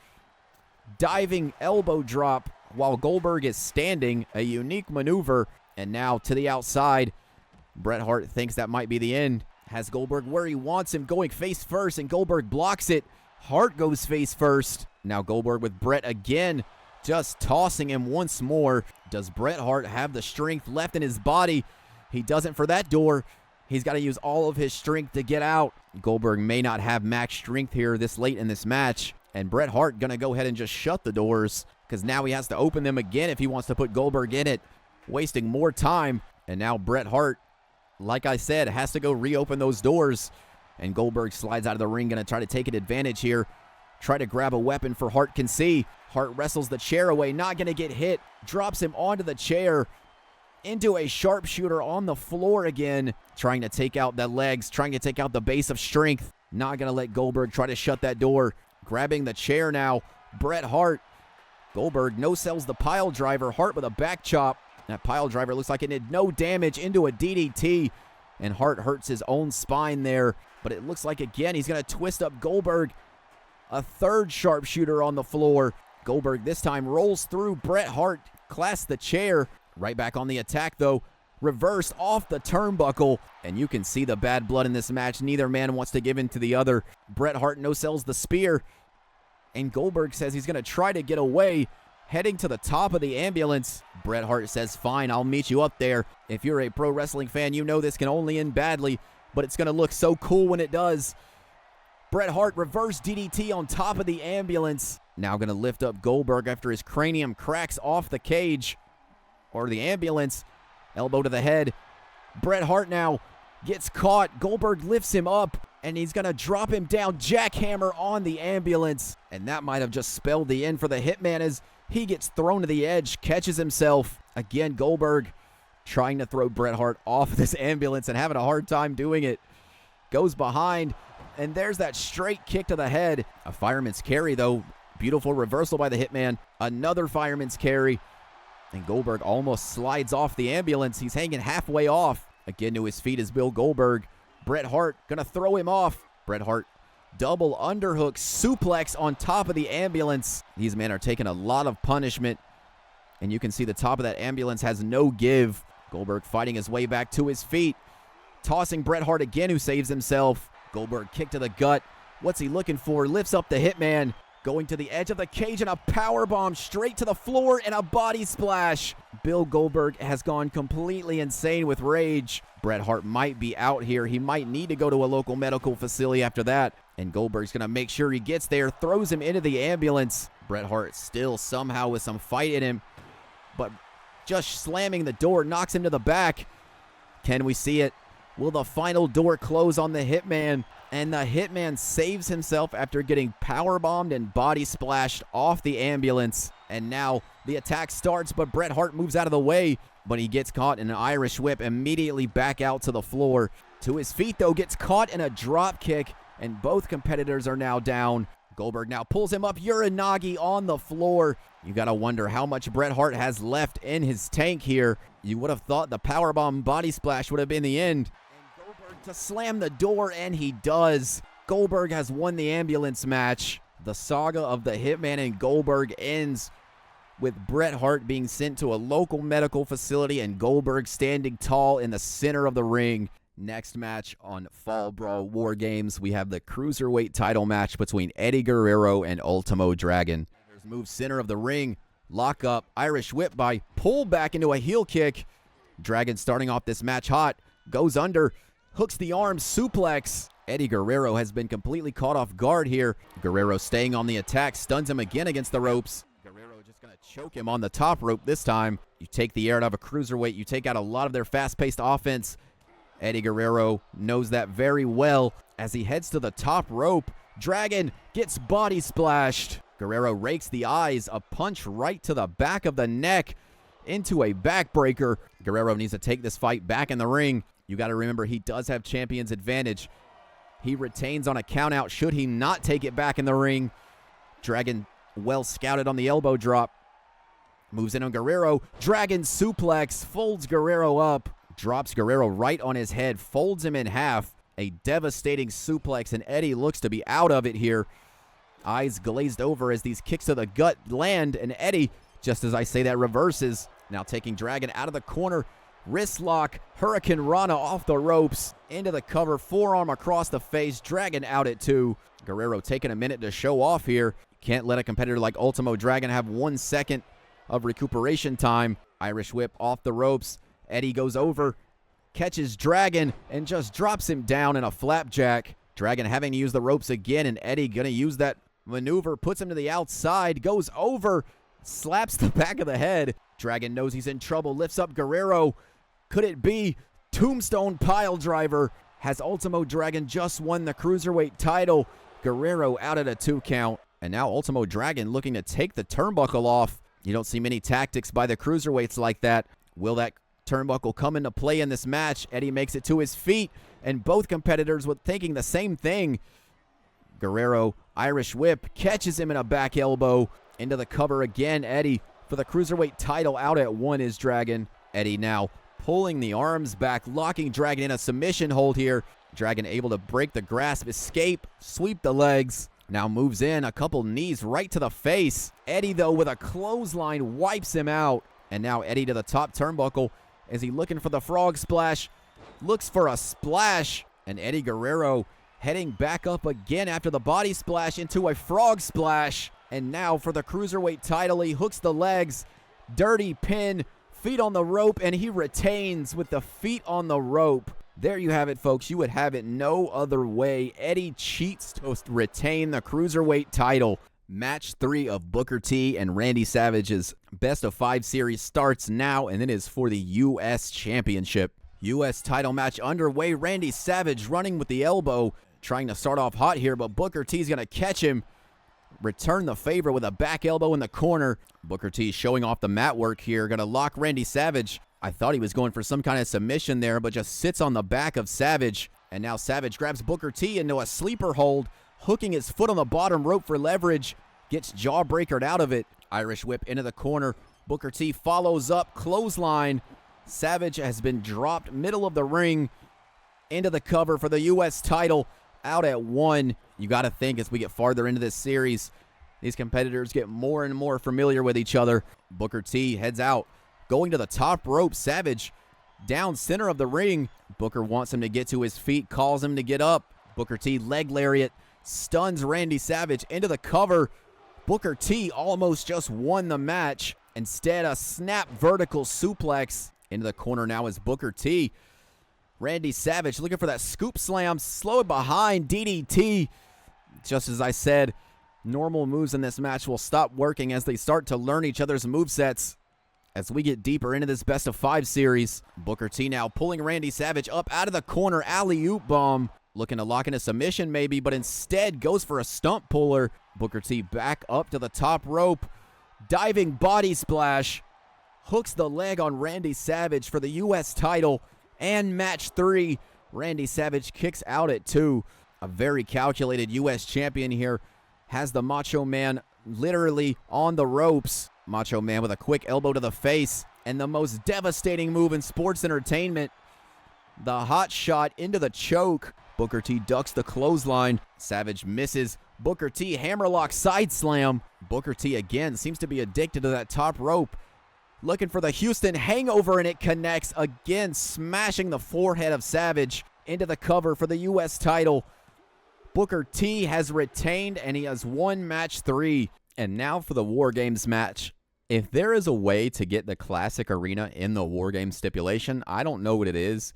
Diving elbow drop while Goldberg is standing. A unique maneuver. And now to the outside. Bret Hart thinks that might be the end. Has Goldberg where he wants him, going face first, and Goldberg blocks it. Hart goes face first. Now Goldberg with Bret again, just tossing him once more. Does Bret Hart have the strength left in his body? He doesn't for that door. He's got to use all of his strength to get out. Goldberg may not have max strength here this late in this match. And Bret Hart going to go ahead and just shut the doors, because now he has to open them again if he wants to put Goldberg in it, wasting more time. And now Bret Hart, like I said, has to go reopen those doors. And Goldberg slides out of the ring, going to try to take an advantage here. Try to grab a weapon for Hart can see. Hart wrestles the chair away, not going to get hit. Drops him onto the chair, into a sharpshooter on the floor again. Trying to take out the legs, trying to take out the base of strength. Not going to let Goldberg try to shut that door. Grabbing the chair now, Bret Hart. Goldberg no-sells the pile driver. Hart with a back chop. That pile driver looks like it did no damage into a DDT. And Hart hurts his own spine there. But it looks like, again, he's going to twist up Goldberg. A third sharpshooter on the floor. Goldberg this time rolls through Bret Hart. Clasps the chair. Right back on the attack, though. Reverse off the turnbuckle. And you can see the bad blood in this match. Neither man wants to give in to the other. Bret Hart no-sells the spear. And Goldberg says he's going to try to get away. Heading to the top of the ambulance. Bret Hart says, fine, I'll meet you up there. If you're a pro wrestling fan, you know this can only end badly. But it's going to look so cool when it does. Bret Hart reverse DDT on top of the ambulance. Now going to lift up Goldberg after his cranium cracks off the cage. Or the ambulance. Elbow to the head. Bret Hart now gets caught. Goldberg lifts him up, and he's going to drop him down. Jackhammer on the ambulance. And that might have just spelled the end for the Hitman as he gets thrown to the edge, catches himself. Again, Goldberg trying to throw Bret Hart off this ambulance and having a hard time doing it. Goes behind, and there's that straight kick to the head. A fireman's carry, though. Beautiful reversal by the Hitman. Another fireman's carry. And Goldberg almost slides off the ambulance. He's hanging halfway off. Again to his feet is Bill Goldberg. Bret Hart gonna throw him off. Bret Hart double underhook suplex on top of the ambulance. These men are taking a lot of punishment. And you can see the top of that ambulance has no give. Goldberg fighting his way back to his feet. Tossing Bret Hart again, who saves himself. Goldberg kick to the gut. What's he looking for? Lifts up the Hitman. Going to the edge of the cage and a powerbomb straight to the floor and a body splash. Bill Goldberg has gone completely insane with rage. Bret Hart might be out here. He might need to go to a local medical facility after that. And Goldberg's going to make sure he gets there, throws him into the ambulance. Bret Hart still somehow with some fight in him, but just slamming the door knocks him to the back. Can we see it? Will the final door close on the Hitman? And the Hitman saves himself after getting powerbombed and body splashed off the ambulance. And now the attack starts, but Bret Hart moves out of the way. But he gets caught in an Irish whip, immediately back out to the floor. To his feet, though, gets caught in a drop kick, and both competitors are now down. Goldberg now pulls him up, Uranagi on the floor. You got to wonder how much Bret Hart has left in his tank here. You would have thought the powerbomb body splash would have been the end. To slam the door, and he does. Goldberg has won the ambulance match. The saga of the Hitman and Goldberg ends with Bret Hart being sent to a local medical facility and Goldberg standing tall in the center of the ring. Next match on Fall Brawl War Games, we have the Cruiserweight title match between Eddie Guerrero and Ultimo Dragon. There's move center of the ring, lock up, Irish whip by, pull back into a heel kick. Dragon starting off this match hot, goes under, hooks the arm, suplex. Eddie Guerrero has been completely caught off guard here. Guerrero staying on the attack, stuns him again against the ropes. Guerrero just going to choke him on the top rope this time. You take the air out of a cruiserweight, you take out a lot of their fast-paced offense. Eddie Guerrero knows that very well as he heads to the top rope. Dragon gets body splashed. Guerrero rakes the eyes, a punch right to the back of the neck into a backbreaker. Guerrero needs to take this fight back in the ring. You got to remember, he does have champion's advantage. He retains on a countout should he not take it back in the ring. Dragon well scouted on the elbow drop. Moves in on Guerrero. Dragon suplex, folds Guerrero up. Drops Guerrero right on his head, folds him in half. A devastating suplex, and Eddie looks to be out of it here. Eyes glazed over as these kicks to the gut land, and Eddie, just as I say that, reverses. Now taking Dragon out of the corner. Wrist lock, Hurricane Rana off the ropes, into the cover, forearm across the face, Dragon out at 2. Guerrero taking a minute to show off here. Can't let a competitor like Ultimo Dragon have 1 second of recuperation time. Irish whip off the ropes. Eddie goes over, catches Dragon and just drops him down in a flapjack. Dragon having to use the ropes again, and Eddie going to use that maneuver, puts him to the outside, goes over, slaps the back of the head. Dragon knows he's in trouble, lifts up Guerrero. Could it be Tombstone pile driver? Has Ultimo Dragon just won the Cruiserweight title? Guerrero out at a 2 count. And now Ultimo Dragon looking to take the turnbuckle off. You don't see many tactics by the Cruiserweights like that. Will that turnbuckle come into play in this match? Eddie makes it to his feet, and both competitors were thinking the same thing. Guerrero, Irish whip, catches him in a back elbow. Into the cover again, Eddie for the Cruiserweight title. Out at 1 is Dragon. Eddie now pulling the arms back, locking Dragon in a submission hold here. Dragon able to break the grasp, escape, sweep the legs. Now moves in, a couple knees right to the face. Eddie, though, with a clothesline, wipes him out. And now Eddie to the top turnbuckle. Is he looking for the frog splash? Looks for a splash. And Eddie Guerrero heading back up again after the body splash into a frog splash. And now for the Cruiserweight title, he hooks the legs. Dirty pin, feet on the rope, and he retains with the feet on the rope. There you have it, folks. You would have it no other way. Eddie cheats to retain the Cruiserweight title. Match 3 of Booker T and Randy Savage's Best of 5 series starts now, and it is for the U.S. Championship. U.S. title match underway. Randy Savage running with the elbow, trying to start off hot here, but Booker T's going to catch him. Return the favor with a back elbow in the corner. Booker T showing off the mat work here. Going to lock Randy Savage. I thought he was going for some kind of submission there, but just sits on the back of Savage. And now Savage grabs Booker T into a sleeper hold, hooking his foot on the bottom rope for leverage. Gets jawbreakered out of it. Irish whip into the corner. Booker T follows up, clothesline. Savage has been dropped middle of the ring into the cover for the U.S. title. Out at 1. You got to think as we get farther into this series, these competitors get more and more familiar with each other. Booker T heads out, going to the top rope. Savage down center of the ring. Booker wants him to get to his feet, calls him to get up. Booker T leg lariat, stuns Randy Savage into the cover. Booker T almost just won the match. Instead, a snap vertical suplex. Into the corner now is Booker T. Randy Savage looking for that scoop slam, slowed behind, DDT. Just as I said, normal moves in this match will stop working as they start to learn each other's movesets. As we get deeper into this best of 5 series, Booker T now pulling Randy Savage up out of the corner, alley-oop bomb. Looking to lock in a submission maybe, but instead goes for a stump puller. Booker T back up to the top rope. Diving body splash. Hooks the leg on Randy Savage for the U.S. title. And match 3, Randy Savage kicks out at 2. A very calculated U.S. champion here. Has the Macho Man literally on the ropes. Macho Man with a quick elbow to the face. And the most devastating move in sports entertainment. The hot shot into the choke. Booker T ducks the clothesline. Savage misses. Booker T hammerlock side slam. Booker T again seems to be addicted to that top rope. Looking for the Houston hangover, and it connects again, smashing the forehead of Savage into the cover for the U.S. title. Booker T has retained, and he has won match 3. And now for the War Games match. If there is a way to get the classic arena in the War Games stipulation, I don't know what it is.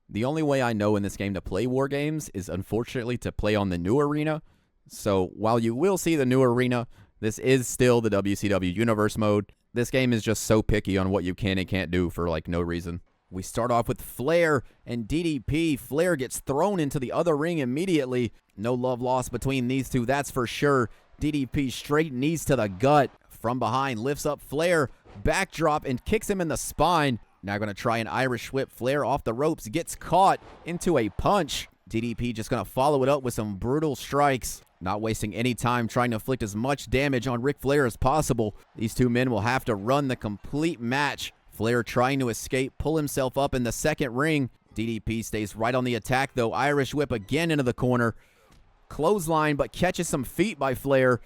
The only way I know in this game to play War Games is unfortunately to play on the new arena. So while you will see the new arena, this is still the WCW Universe mode. This game is just so picky on what you can and can't do for like no reason. We start off with Flair and DDP. Flair gets thrown into the other ring immediately. No love lost between these two, that's for sure. DDP straight knees to the gut. From behind, lifts up Flair. Backdrop and kicks him in the spine. Now going to try an Irish whip. Flair off the ropes. Gets caught into a punch. DDP just going to follow it up with some brutal strikes. Not wasting any time trying to inflict as much damage on Ric Flair as possible. These two men will have to run the complete match. Flair trying to escape, pull himself up in the second ring. DDP stays right on the attack though. Irish whip again into the corner. Clothesline, but catches some feet by Flair.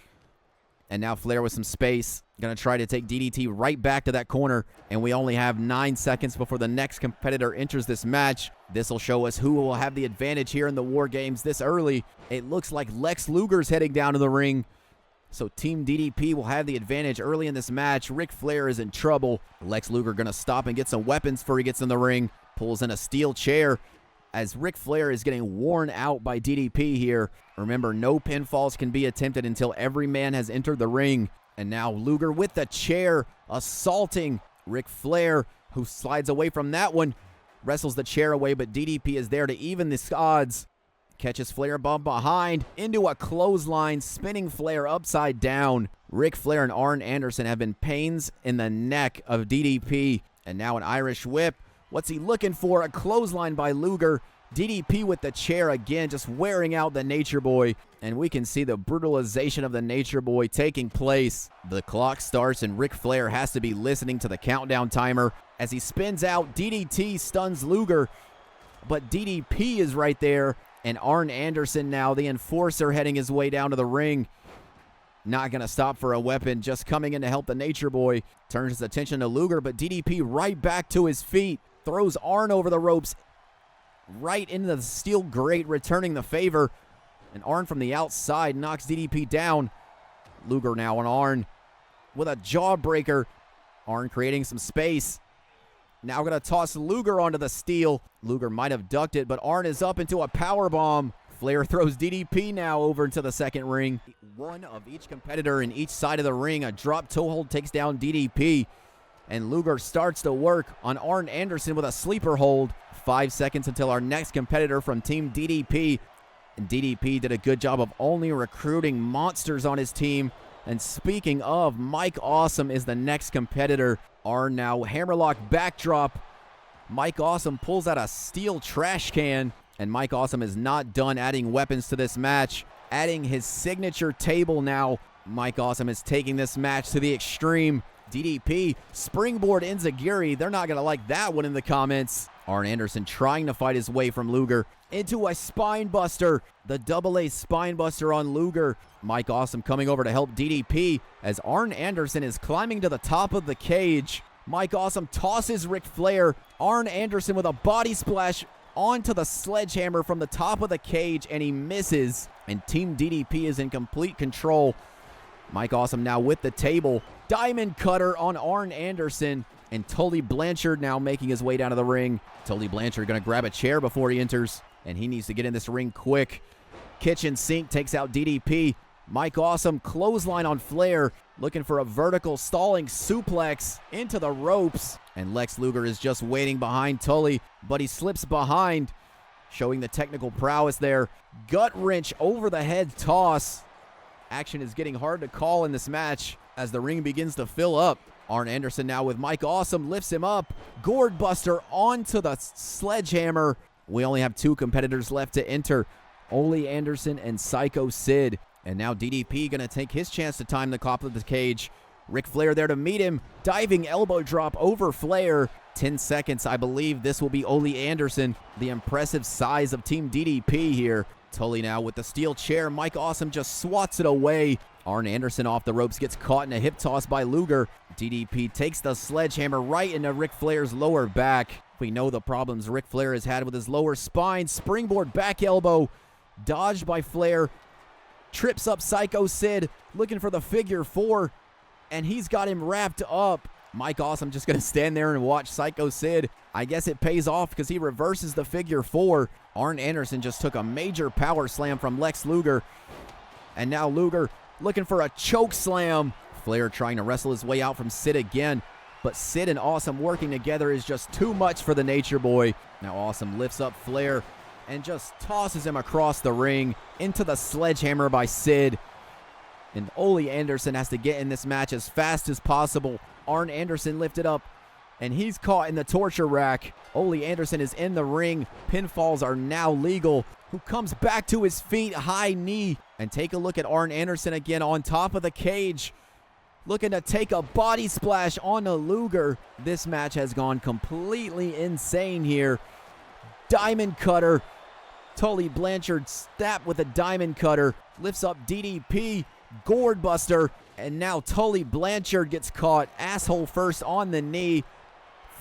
And now Flair with some space. Going to try to take DDT right back to that corner. And we only have 9 seconds before the next competitor enters this match. This will show us who will have the advantage here in the War Games this early. It looks like Lex Luger's heading down to the ring. So Team DDP will have the advantage early in this match. Ric Flair is in trouble. Lex Luger going to stop and get some weapons before he gets in the ring. Pulls in a steel chair as Ric Flair is getting worn out by DDP here. Remember, no pinfalls can be attempted until every man has entered the ring. And now Luger with the chair, assaulting Ric Flair, who slides away from that one. Wrestles the chair away, but DDP is there to even the odds. Catches Flair bump behind into a clothesline, spinning Flair upside down. Ric Flair and Arn Anderson have been pains in the neck of DDP. And now an Irish whip. What's he looking for? A clothesline by Luger. DDP with the chair again, just wearing out the Nature Boy. And we can see the brutalization of the Nature Boy taking place. The clock starts and Ric Flair has to be listening to the countdown timer. As he spins out, DDT stuns Luger. But DDP is right there. And Arn Anderson now, the enforcer, heading his way down to the ring. Not going to stop for a weapon, just coming in to help the Nature Boy. Turns his attention to Luger, but DDP right back to his feet. Throws Arn over the ropes. Right into the steel grate, returning the favor. And Arn from the outside knocks DDP down. Luger now on Arn with a jawbreaker. Arn creating some space. Now going to toss Luger onto the steel. Luger might have ducked it, but Arn is up into a powerbomb. Flair throws DDP now over into the second ring. One of each competitor in each side of the ring. A drop toe hold takes down DDP. And Luger starts to work on Arn Anderson with a sleeper hold. 5 seconds until our next competitor from Team DDP. And DDP did a good job of only recruiting monsters on his team. And speaking of, Mike Awesome is the next competitor. Arn now hammerlock backdrop. Mike Awesome pulls out a steel trash can. And Mike Awesome is not done adding weapons to this match. Adding his signature table now. Mike Awesome is taking this match to the extreme. DDP, springboard enziguri. They're not going to like that one in the comments. Arn Anderson trying to fight his way from Luger into a spine buster. The AA spine buster on Luger. Mike Awesome coming over to help DDP as Arn Anderson is climbing to the top of the cage. Mike Awesome tosses Ric Flair. Arn Anderson with a body splash onto the sledgehammer from the top of the cage, and he misses. And Team DDP is in complete control. Mike Awesome now with the table. Diamond cutter on Arn Anderson. And Tully Blanchard now making his way down to the ring. Tully Blanchard going to grab a chair before he enters. And he needs to get in this ring quick. Kitchen sink takes out DDP. Mike Awesome clothesline on Flair. Looking for a vertical stalling suplex into the ropes. And Lex Luger is just waiting behind Tully. But he slips behind. Showing the technical prowess there. Gut wrench over the head toss. Action is getting hard to call in this match as the ring begins to fill up. Arn Anderson now with Mike Awesome lifts him up. Gourd buster onto the sledgehammer. We only have 2 competitors left to enter. Ole Anderson and Psycho Sid. And now DDP going to take his chance to time the top of the cage. Ric Flair there to meet him. Diving elbow drop over Flair. 10 seconds, I believe this will be Ole Anderson. The impressive size of Team DDP here. Tully now with the steel chair. Mike Awesome just swats it away. Arn Anderson off the ropes, gets caught in a hip toss by Luger. DDP takes the sledgehammer right into Ric Flair's lower back. We know the problems Ric Flair has had with his lower spine. Springboard back elbow. Dodged by Flair. Trips up Psycho Sid. Looking for the figure 4. And he's got him wrapped up. Mike Awesome just going to stand there and watch Psycho Sid. I guess it pays off because he reverses the figure 4. Arn Anderson just took a major power slam from Lex Luger. And now Luger looking for a choke slam. Flair trying to wrestle his way out from Sid again. But Sid and Awesome working together is just too much for the Nature Boy. Now Awesome lifts up Flair and just tosses him across the ring into the sledgehammer by Sid. And Ole Anderson has to get in this match as fast as possible. Arn Anderson lifted up, and he's caught in the torture rack. Ole Anderson is in the ring. Pinfalls are now legal. Who comes back to his feet, high knee. And take a look at Arn Anderson again on top of the cage. Looking to take a body splash onto Luger. This match has gone completely insane here. Diamond cutter. Tully Blanchard snap with a diamond cutter. Lifts up DDP. Gourd buster. And now Tully Blanchard gets caught. Asshole first on the knee.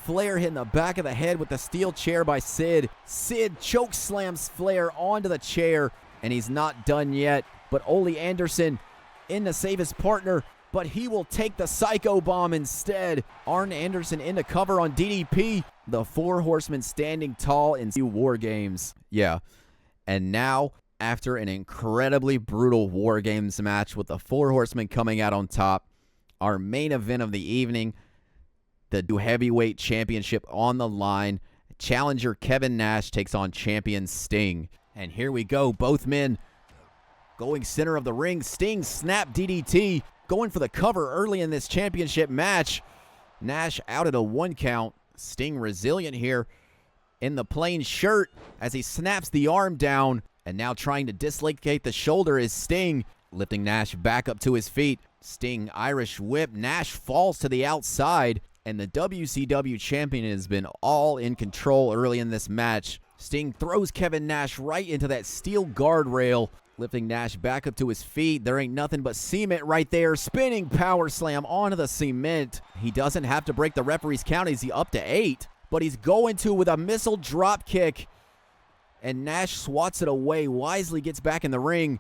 Flair hitting the back of the head with the steel chair by Sid. Sid choke slams Flair onto the chair. And he's not done yet. But Ole Anderson in to save his partner. but he will take the Psycho Bomb instead. Arn Anderson into cover on DDP. The four horsemen standing tall in War Games. Yeah, and now, after an incredibly brutal War Games match with the four horsemen coming out on top, our main event of the evening, the heavyweight championship on the line. Challenger Kevin Nash takes on champion Sting. And here we go, both men going center of the ring. Sting snap DDT, going for the cover early in this championship match. Nash out at a 1 count. Sting resilient here in the plain shirt as he snaps the arm down. And now trying to dislocate the shoulder is Sting, lifting Nash back up to his feet. Sting Irish whip. Nash falls to the outside. And the WCW champion has been all in control early in this match. Sting throws Kevin Nash right into that steel guardrail, lifting Nash back up to his feet. There ain't nothing but cement right there. Spinning power slam onto the cement. He doesn't have to break the referee's count. He's up to 8, but he's going to with a missile drop kick. And Nash swats it away, wisely gets back in the ring.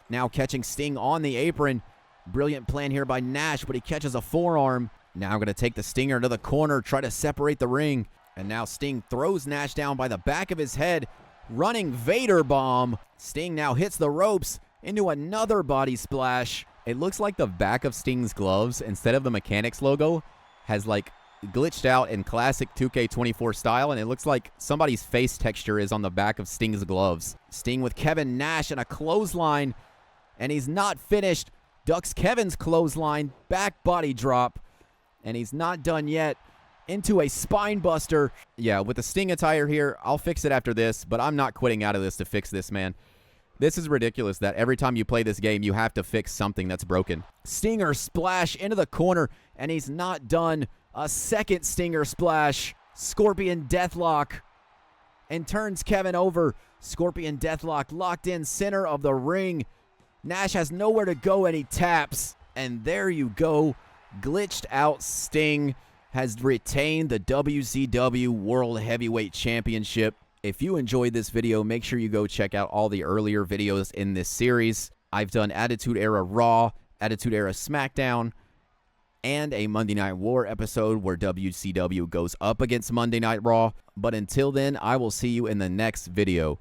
Now catching Sting on the apron. Brilliant plan here by Nash, but he catches a forearm. Now going to take the Stinger to the corner, try to separate the ring. And now Sting throws Nash down by the back of his head. Running Vader bomb. Sting now hits the ropes into another body splash. It looks like the back of Sting's gloves, instead of the Mechanics logo, has like glitched out in classic 2K24 style, and it looks like somebody's face texture is on the back of Sting's gloves. Sting with Kevin Nash and a clothesline, and he's not finished. Ducks Kevin's clothesline, back body drop. And he's not done yet. Into a spine buster. Yeah, with the Sting attire here, I'll fix it after this, but I'm not quitting out of this to fix this, man. This is ridiculous that every time you play this game, you have to fix something that's broken. Stinger splash into the corner, and he's not done. A second Stinger splash. Scorpion Deathlock. And turns Kevin over. Scorpion Deathlock locked in center of the ring. Nash has nowhere to go, and he taps. And there you go. Glitched out Sting has retained the WCW World Heavyweight Championship. If you enjoyed this video, make sure you go check out all the earlier videos in this series. I've done Attitude Era Raw, Attitude Era SmackDown, and a Monday Night War episode where WCW goes up against Monday Night Raw. But until then, I will see you in the next video.